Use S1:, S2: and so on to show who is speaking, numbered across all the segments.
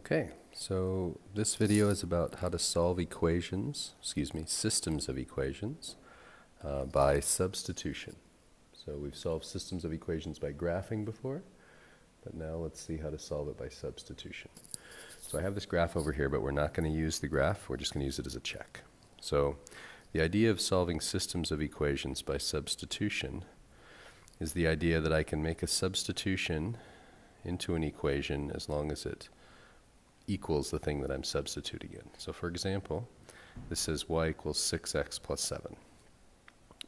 S1: Okay, so this video is about how to solve systems of equations by substitution. So we've solved systems of equations by graphing before, but now let's see how to solve it by substitution. So I have this graph over here, but we're not going to use the graph, we're just going to use it as a check. So the idea of solving systems of equations by substitution is the idea that I can make a substitution into an equation as long as it equals the thing that I'm substituting in. So for example, this says y equals 6x plus 7.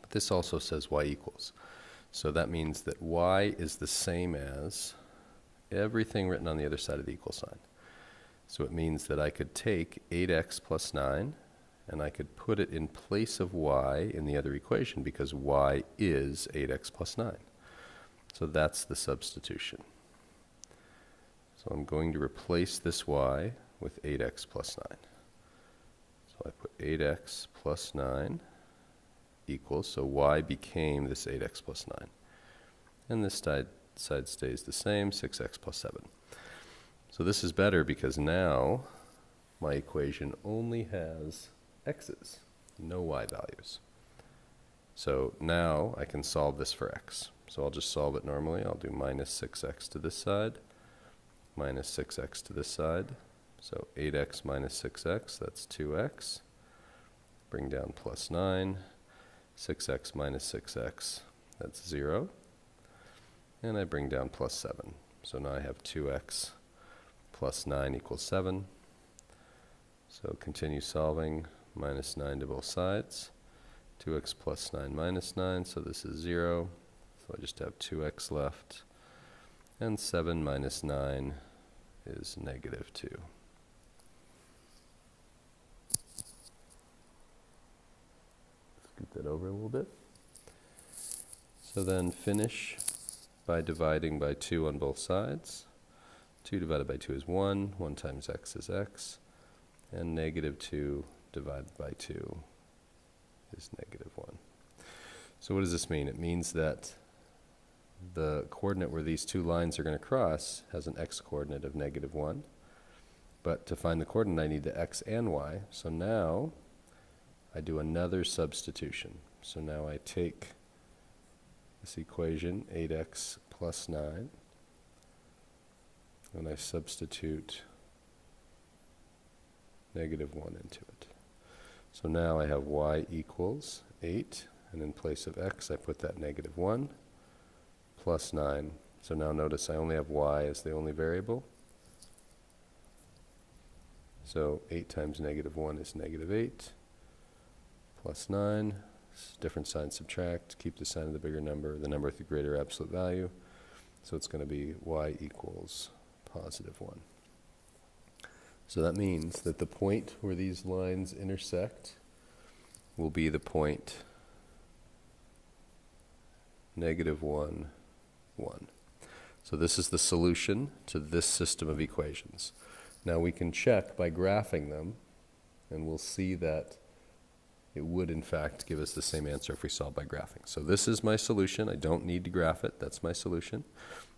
S1: But this also says y equals. So that means that y is the same as everything written on the other side of the equal sign. So it means that I could take 8x plus 9 and I could put it in place of y in the other equation because y is 8x plus 9. So that's the substitution. So I'm going to replace this y with 8x plus 9. So I put 8x plus 9 equals, so y became this 8x plus 9. And this side stays the same, 6x plus 7. So this is better because now my equation only has x's, no y values. So now I can solve this for x. So I'll just solve it normally. I'll do minus 6x to this side, minus 6x to this side. So 8x minus 6x, that's 2x. Bring down plus 9. 6x minus 6x, that's 0. And I bring down plus 7. So now I have 2x plus 9 equals 7. So continue solving, minus 9 to both sides. 2x plus 9 minus 9, so this is 0. So I just have 2x left. And 7 minus 9 is negative 2. Scoot that over a little bit. So then finish by dividing by 2 on both sides. 2 divided by 2 is 1. 1 times x is x. And negative 2 divided by 2 is negative 1. So what does this mean? It means that the coordinate where these two lines are going to cross has an x-coordinate of negative 1. But to find the coordinate, I need the x and y. So now I do another substitution. So now I take this equation, 8x plus 9, and I substitute negative 1 into it. So now I have y equals 8, and in place of x I put that negative 1. Plus 9. So now notice I only have y as the only variable. So 8 times negative 1 is negative 8. Plus 9. Different sign subtract. Keep the sign of the bigger number, the number with the greater absolute value. So it's going to be y equals positive 1. So that means that the point where these lines intersect will be the point negative 1, 1. So this is the solution to this system of equations. Now we can check by graphing them, and we'll see that it would in fact give us the same answer if we solve by graphing. So this is my solution. I don't need to graph it. That's my solution.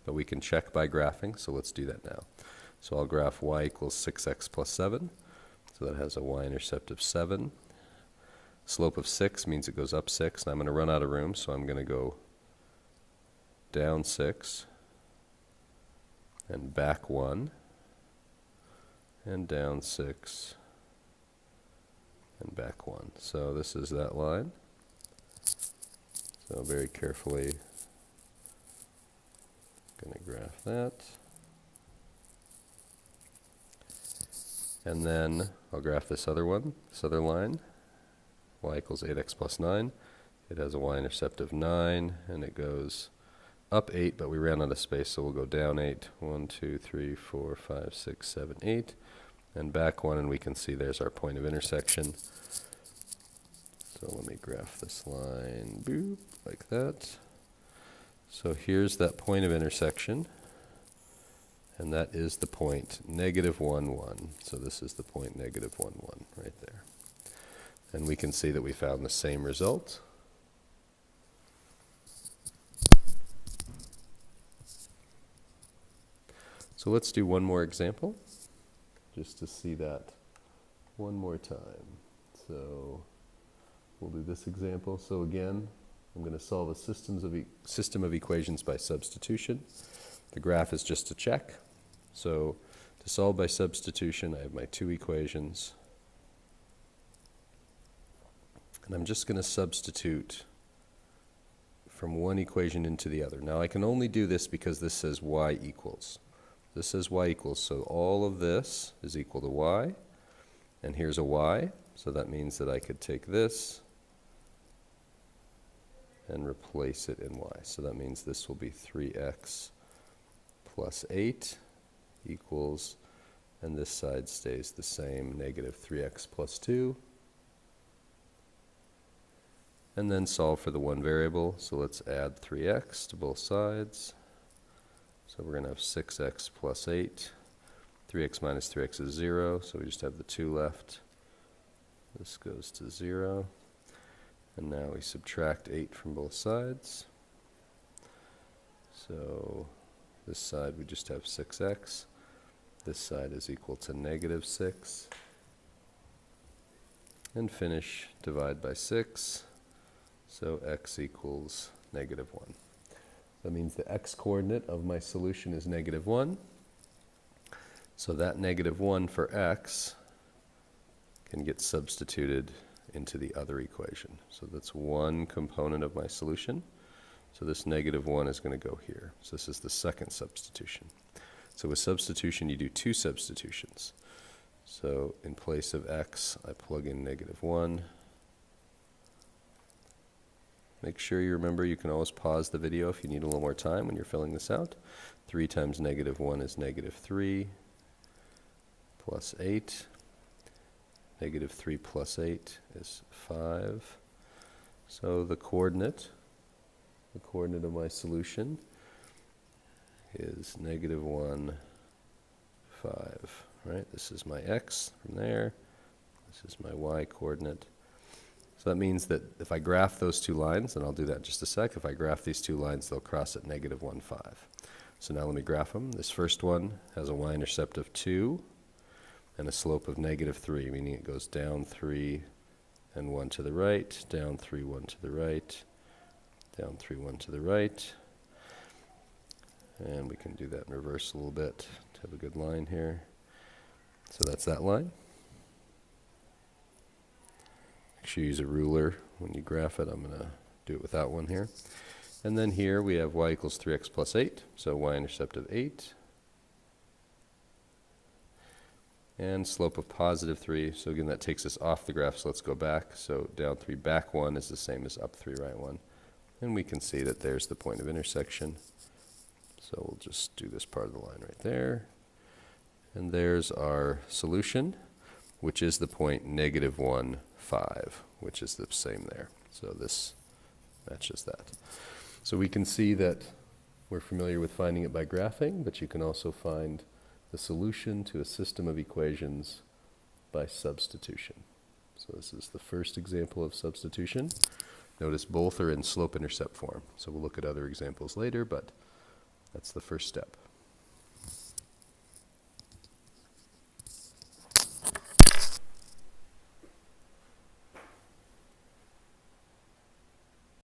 S1: But we can check by graphing, so let's do that now. So I'll graph y equals 6x plus 7. So that has a y-intercept of 7. Slope of 6 means it goes up 6, and I'm going to run out of room, so I'm going to go down 6, and back 1, and down 6, and back 1. So this is that line. So very carefully, going to graph that. And then I'll graph this other one, this other line, y equals 8x plus 9. It has a y-intercept of 9, and it goes up 8, but we ran out of space, so we'll go down 8. 1, 2, 3, 4, 5, 6, 7, 8. And back 1, and we can see there's our point of intersection. So let me graph this line, boop, like that. So here's that point of intersection, and that is the point negative 1, 1. So this is the point negative 1, 1 right there. And we can see that we found the same result. So let's do one more example. just to see that one more time. So we'll do this example. So again, I'm going to solve a system of equations by substitution. The graph is just a check. So to solve by substitution, I have my two equations. And I'm just going to substitute from one equation into the other. Now I can only do this because this says y equals. This says y equals, so all of this is equal to y. And here's a y, so that means that I could take this and replace it in y. So that means this will be 3x plus 8 equals, and this side stays the same, negative 3x plus 2. And then solve for the one variable. So let's add 3x to both sides. So we're going to have 6x plus 8. 3x minus 3x is 0, so we just have the 2 left. This goes to 0. And now we subtract 8 from both sides. So this side we just have 6x. This side is equal to negative 6. And finish, divide by 6. So x equals negative 1. That means the x-coordinate of my solution is negative 1. So that negative 1 for x can get substituted into the other equation. So that's one component of my solution. So this negative 1 is going to go here. So this is the second substitution. So with substitution, you do two substitutions. So in place of x, I plug in negative 1. Make sure you remember you can always pause the video if you need a little more time when you're filling this out. 3 times negative 1 is negative 3 plus 8. Negative 3 plus 8 is 5. So the coordinate of my solution is negative 1, 5. Right? This is my x from there. This is my y coordinate. So that means that if I graph those two lines, and I'll do that in just a sec, if I graph these two lines, they'll cross at negative 1, 5. So now let me graph them. This first one has a y-intercept of 2 and a slope of negative 3, meaning it goes down 3 and 1 to the right, down 3, 1 to the right, down 3, 1 to the right. And we can do that in reverse a little bit to have a good line here. So that's that line. Make sure you use a ruler when you graph it. I'm going to do it without one here. And then here we have y equals 3x plus 8, so y-intercept of 8. And slope of positive 3, so again that takes us off the graph, so let's go back. So down 3, back 1 is the same as up 3, right 1. And we can see that there's the point of intersection. So we'll just do this part of the line right there. And there's our solution, which is the point negative 1, 5, which is the same there. So this matches that. So we can see that we're familiar with finding it by graphing, but you can also find the solution to a system of equations by substitution. So this is the first example of substitution. Notice both are in slope-intercept form. So we'll look at other examples later, but that's the first step.